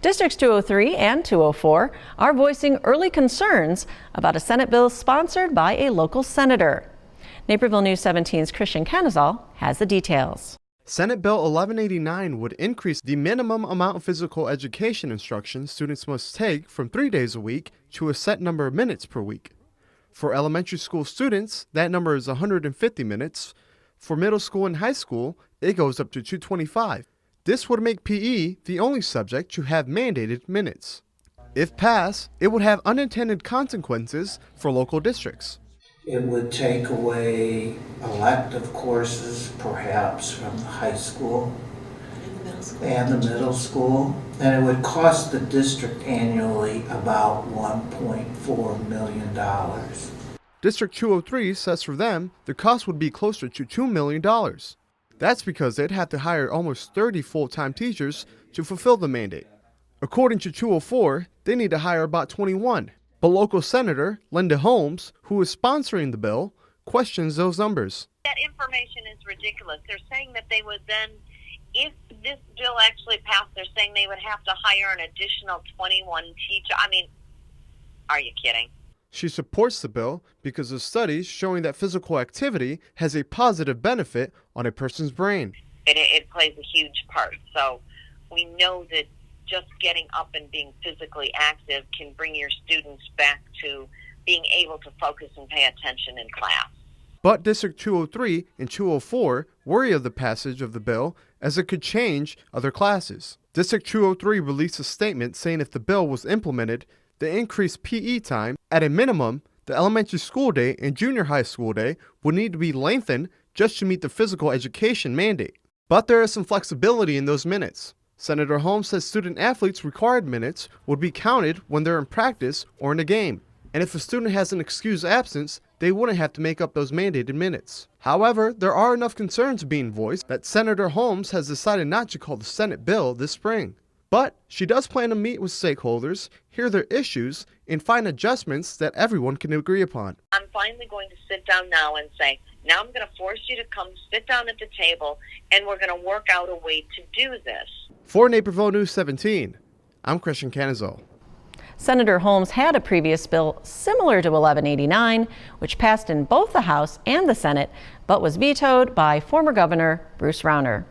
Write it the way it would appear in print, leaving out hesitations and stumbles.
Districts 203 and 204 are voicing early concerns about a Senate bill sponsored by a local senator. Naperville News 17's Christian Kenazal has the details. Senate Bill 1189 would increase the minimum amount of physical education instruction students must take from 3 days a week to a set number of minutes per week. For elementary school students, that number is 150 minutes. For middle school and high school, it goes up to 225. This would make PE the only subject to have mandated minutes. If passed, it would have unintended consequences for local districts. It would take away elective courses, perhaps, from the high school and the middle school, and it would cost the district annually about $1.4 million. District 203 says for them, the cost would be closer to $2 million. That's because they'd have to hire almost 30 full-time teachers to fulfill the mandate. According to 204, they need to hire about 21. But local Senator Linda Holmes, who is sponsoring the bill, questions those numbers. That information is ridiculous. They're saying that they would then, if this bill actually passed, they're saying they would have to hire an additional 21 teachers. I mean, are you kidding? She supports the bill because of studies showing that physical activity has a positive benefit on a person's brain. It plays a huge part. So we know that just getting up and being physically active can bring your students back to being able to focus and pay attention in class. But District 203 and 204 worry of the passage of the bill as it could change other classes. District 203 released a statement saying if the bill was implemented, the increased PE time, at a minimum, the elementary school day and junior high school day would need to be lengthened just to meet the physical education mandate. But there is some flexibility in those minutes. Senator Holmes says student athletes' required minutes would be counted when they're in practice or in a game. And if a student has an excused absence, they wouldn't have to make up those mandated minutes. However, there are enough concerns being voiced that Senator Holmes has decided not to call the Senate bill this spring. But she does plan to meet with stakeholders, hear their issues, and find adjustments that everyone can agree upon. I'm finally going to sit down now and say, now I'm going to force you to come sit down at the table, and we're going to work out a way to do this. For Naperville News 17, I'm Christian Kenazal. Senator Holmes had a previous bill similar to 1189, which passed in both the House and the Senate, but was vetoed by former Governor Bruce Rauner.